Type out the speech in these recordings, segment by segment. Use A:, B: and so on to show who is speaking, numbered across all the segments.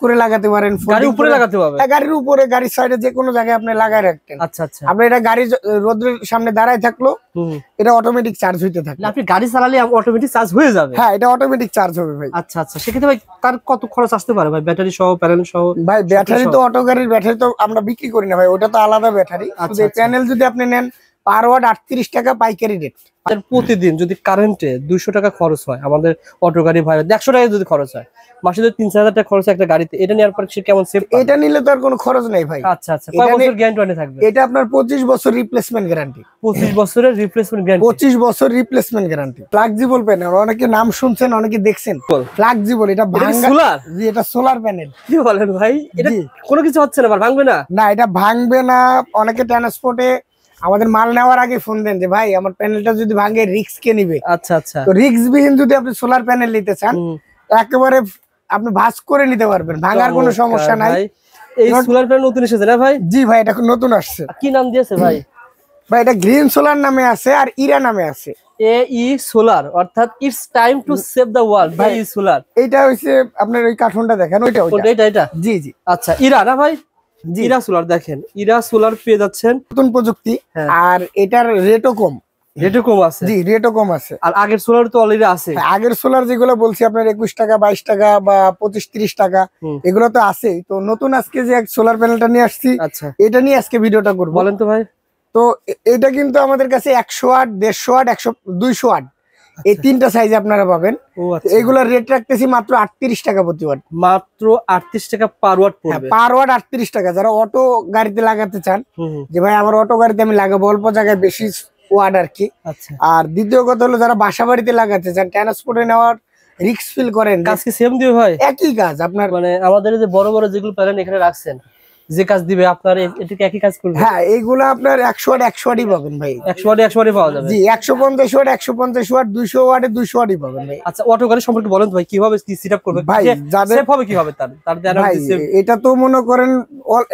A: করে লাগাতে পারেন,
B: গাড়ির উপরে লাগাতে পারবেন।
A: গাড়ির উপরে, গাড়ির সাইডে যে কোনো জায়গায় আপনি লাগায় রাখতেন।
B: আচ্ছা আচ্ছা,
A: আপনি এটা গাড়ি রোদের সামনে দাঁড়ায় থাকলো, এটা অটোমেটিক চার্জ হইতে থাকে।
B: আপনি গাড়ি চালালে অটোমেটিক চার্জ হয়ে যাবে?
A: হ্যাঁ, এটা অটোমেটিক চার্জ হবে ভাই।
B: আচ্ছা আচ্ছা, সেক্ষেত্রে ভাই তার কত খরচ আসতে পারে ভাই, ব্যাটারি সহ প্যানেল সহ?
A: ভাই ব্যাটারি তো, অটো গাড়ির ব্যাটারি তো আমরা বিক্রি করি না ভাই, ওটা তো আলাদা ব্যাটারি। শুধু প্যানেল যদি আপনি নেন পার ওয়াট 38 টাকা পাইকারি রেট।
B: প্রতিদিন যদি কারেন্টে 200 টাকা খরচ হয় আমাদের অটো গাড়ি ভাই, 100 টাকা যদি খরচ হয়, মাসে যদি 3-4 হাজার টাকা খরচ একটা গাড়িতে, এটা নেওয়ার পর সে কেমন সেভ?
A: এটা নিলে তো আর কোনো খরচ নেই ভাই।
B: আচ্ছা আচ্ছা, কয় বছর গ্যারান্টি থাকবে?
A: এটা আপনার 25 বছর রিপ্লেসমেন্ট গ্যারান্টি।
B: 25 বছরের রিপ্লেসমেন্ট গ্যারান্টি?
A: 25 বছর রিপ্লেসমেন্ট গ্যারান্টি। ফ্লেক্সিবল প্যানেল, অনেকে নাম শুনছেন, অনেকে দেখছেন। ফ্লেক্সিবল, এটা ভাঙা
B: সোলার?
A: জি, এটা সোলার প্যানেল।
B: কি বলেন ভাই, এটা কোনো কিছু হচ্ছে না, ভাঙবে না?
A: না, এটা ভাঙবে না। অনেকে ট্রান্সপোর্টে আমাদের মাল নেওয়ার আগে ফোন দেন যে ভাই আমার প্যানেলটা যদি ভাঙে রিস্ক কে নিবে।
B: আচ্ছা আচ্ছা,
A: তো রিস্ক বিহীন যদি আপনি সোলার প্যানেল নিতে চান, একেবারে আপনি ভাঁজ করে নিতে পারবেন, ভাঙার কোনো সমস্যা নাই।
B: এই সোলার প্যানেল নতুন এসেছে না ভাই?
A: জি ভাই, এটা নতুন আসছে।
B: কি নাম দিয়েছে ভাই?
A: ভাই এটা গ্রিন সোলার নামে আছে আর ইরা নামে আছে।
B: AE সোলার, অর্থাৎ it's time to save the world ভাই। সোলার
A: এইটা হইছে আপনার ওই কার্টুনটা দেখেন, ওইটা
B: এটা।
A: জি জি,
B: আচ্ছা, ইরা না ভাই? ইরা সোলার, দেখেন ইরা সোলার পেয়ে যাচ্ছেন,
A: নতুন প্রযুক্তি। আর এটার রেটও কম।
B: রেটও কম আছে?
A: জি, রেটও কম আছে।
B: আর আগের সোলার তো অলরেডি আছে।
A: আগের সোলার যেগুলো বলছি আপনার 21 টাকা 22 টাকা বা 25-30 টাকা, এগুলো তো আছেই। তো নতুন আজকে যে সোলার প্যানেলটা নিয়ে আসছি,
B: আচ্ছা,
A: এটা নিয়ে আজকে ভিডিওটা করব।
B: বলেন তো ভাই।
A: তো এটা কিন্তু আমাদের কাছে 100 ওয়াট, 150 ওয়াট, 200 ওয়াট, এই তিনটা সাইজে আপনারা পাবেন। এগুলোর রেট রাখতেছি মাত্র 38 টাকা প্রতি ওয়াট।
B: মাত্র 38 টাকা পার ওয়াট পড়বে?
A: পার ওয়াট 38 টাকা। যারা অটো গাড়িতে লাগাতে চান, যে ভাই আমার অটো গাড়িতে আমি লাগাবো অল্প জায়গায় বেশি ওয়াট আর কি। আর দ্বিতীয় কথা হলো যারা বাসা বাড়িতে লাগাতে চান, ট্রান্সপোর্টে নেওয়ার রিস্ক ফিল করেন,
B: কাজ কি সেম দিবে ভাই?
A: একই কাজ আপনার।
B: মানে আমাদের যে বড় বড় যেগুলো প্যানেল এখানে রাখছেন, যে কাজ দিবে আপনার এটাকে একই কাজ করবে?
A: হ্যাঁ, এইগুলো আপনার 100 ওয়াট 100 ওয়াটই পাবেন ভাই।
B: 100 ওয়াট 100 ওয়াটই পাওয়া যাবে? জি,
A: 150 ওয়াট 150 ওয়াট, 200 ওয়াটে 200 ওয়াটই পাবেন ভাই।
B: আচ্ছা, অটো গাড়ি সম্পর্কে বলেন তো ভাই, কিভাবে কি সেটআপ করবে
A: ভাই?
B: সেভ হবে কিভাবে তার
A: ভাই এটা তো মনে করেন,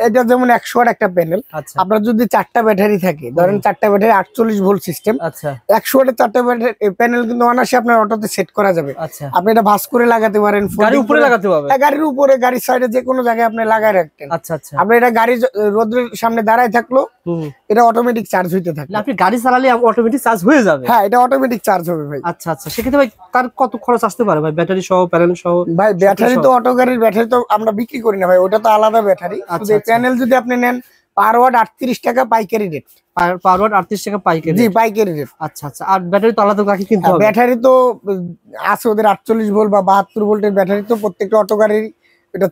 A: এটা যেমন 100 ওয়াট একটা প্যানেল, আপনার যদি 4টা ব্যাটারি থাকে, ধরেন 4টা ব্যাটারি 48 ভোল্ট সিস্টেম। আচ্ছা, 100 ওয়াটের 4টা ব্যাটারি প্যানেল কিন্তু অনায়াসে আপনার অটোতে সেট করা যাবে।
B: আচ্ছা,
A: আপনি এটা ভাঁজ করে লাগাতে পারেন,
B: গাড়ির উপরে লাগাতে পারবেন।
A: গাড়ির উপরে, গাড়ির সাইডে যে কোনো জায়গায় আপনি লাগায় রাখতেন।
B: আচ্ছা আচ্ছা,
A: আপনি এটা গাড়ি রোদের সামনে দাঁড়ায় থাকলো, এটা অটোমেটিক চার্জ হইতে থাকে।
B: আপনি গাড়ি চালালে অটোমেটিক চার্জ হয়ে যাবে?
A: হ্যাঁ, এটা অটোমেটিক চার্জ হবে ভাই।
B: আচ্ছা আচ্ছা, সেক্ষেত্রে ভাই তার কত খরচ আসতে পারে ভাই, ব্যাটারি সহ প্যানেল সহ?
A: ভাই ব্যাটারি তো, অটো গাড়ির ব্যাটারি তো আমরা বিক্রি করি না ভাই, ওটা তো আলাদা ব্যাটারি। শুধু প্যানেল যদি আপনি নেন পার ওয়াট 38 টাকা পাইকারি রেট।
B: পার ওয়াট 38 টাকা পাইকারি?
A: জি, পাইকারি রেট।
B: আচ্ছা আচ্ছা, আর ব্যাটারি তো আলাদা রাখি কিনতে হবে?
A: ব্যাটারি তো আছে ওদের 48 ভোল্ট বা 72 ভোল্টের ব্যাটারি তো প্রত্যেকটা অটো গাড়ির এটা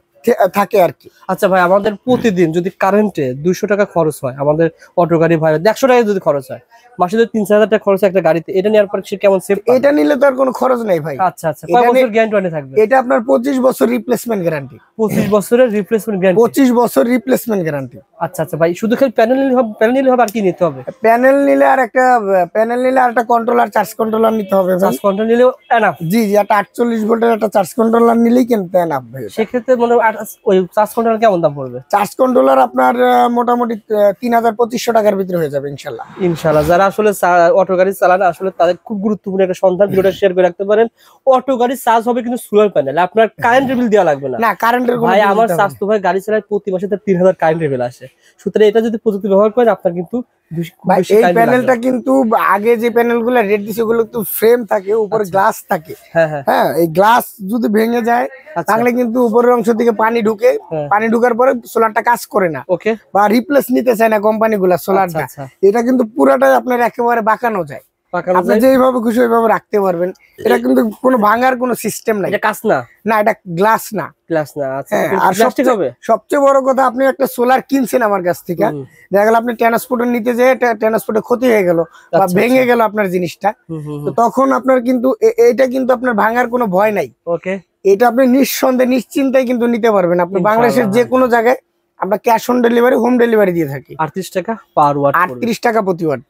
A: থাকে আর কি।
B: আচ্ছা ভাই, আমাদের প্রতিদিন যদি কারেন্টে 200 টাকা খরচ হয় আমাদের অটো গাড়ি ভাই, 100 টাকা যদি খরচ হয়, মাসে যদি 3-4 হাজার টাকা খরচ একটা গাড়িতে, এটা নেওয়ার পর সে কেমন সেভ?
A: এটা নিলে তো আর কোনো খরচ নেই ভাই।
B: আচ্ছা আচ্ছা, কয় বছর গ্যারান্টি থাকবে?
A: এটা আপনার 25 বছর রিপ্লেসমেন্ট গ্যারান্টি।
B: 25 বছরের রিপ্লেসমেন্ট গ্যারান্টি?
A: 25 বছর রিপ্লেসমেন্ট গ্যারান্টি।
B: আচ্ছা আচ্ছা ভাই, শুধু খালি প্যানেল নিলে হবে? প্যানেল নিলে হবে আর কি নিতে হবে?
A: প্যানেল নিলে আর একটা কন্ট্রোলার, চার্জ কন্ট্রোলার নিতে হবে।
B: চার্জ কন্ট্রোল নিলেও এনাফ?
A: জি জি, একটা 48 ভোল্টের একটা চার্জ কন্ট্রোলার নিলেই কিন্তু এনাফ ভাই।
B: সেক্ষেত্রে মনে ওই চার্জ কন্ট্রোলার কেমন দাম পড়বে?
A: চার্জ কন্ট্রোলার আপনার মোটামুটি 3250 টাকার ভিতরে হয়ে যাবে ইনশাল্লাহ।
B: ইনশাল্লাহ। যারা আসলে অটো গাড়ি চালান, আসলে তাদের খুব গুরুত্বপূর্ণ একটা সন্ধান, ভিডিওটা শেয়ার করে রাখতে পারেন। অটো গাড়ি চার্জ হবে কিন্তু সোলার প্যানেল, আপনার কারেন্টের বিল দেওয়া লাগবে না।
A: না, কারেন্টের
B: ভাই আমার স্বাস্থ্য ভাই গাড়ি চালায় প্রতি মাসে 3000 কারেন্টের বিল আসে। সুতরাং এটা যদি প্রযুক্তি ব্যবহার করেন আপনার কিন্তু
A: এই প্যানেলটা কিন্তু আগে যে প্যানেলগুলো রেট দিছে ওগুলো একটু ফ্রেম থাকে, উপরে গ্লাস থাকে। হ্যাঁ, এই গ্লাস যদি ভেঙে যায় তাহলে কিন্তু উপরের অংশ থেকে পানি ঢুকে, পানি ঢুকার পরে সোলারটা কাজ করে না। ওকে, বা রিপ্লেস নিতে চায় না কোম্পানিগুলো সোলারটা। এটা কিন্তু পুরাটাই আপনার একেবারে বাঁকানো যায়, আপনি যেভাবে খুশি ওইভাবে রাখতে পারবেন। এটা কিন্তু কোনো ভাঙার কোনো সিস্টেম নাই।
B: এটা কাঁচ না? না,
A: এটা গ্লাস না।
B: গ্লাস না? আচ্ছা,
A: আর সবচেয়ে বড় কথা, আপনি একটা সোলার কিনছেন আমার কাছ থেকে, দেখা গেল আপনি ট্রান্সপোর্টে নিতে যেয়ে ট্রান্সপোর্টে ক্ষতি হয়ে গেল বা ভেঙে গেল আপনার জিনিসটা, তো তখন আপনার কিন্তু এটা কিন্তু আপনার ভাঙার কোনো ভয় নাই। ওকে, এটা আপনি নিঃসন্দেহে নিশ্চিন্তায় কিন্তু নিতে পারবেন। আপনি বাংলাদেশের যে কোনো জায়গায় আমরা cash on delivery, home delivery দিয়ে থাকি।
B: 38 টাকা পার ওয়াট?
A: 38 টাকা প্রতি ওয়াট।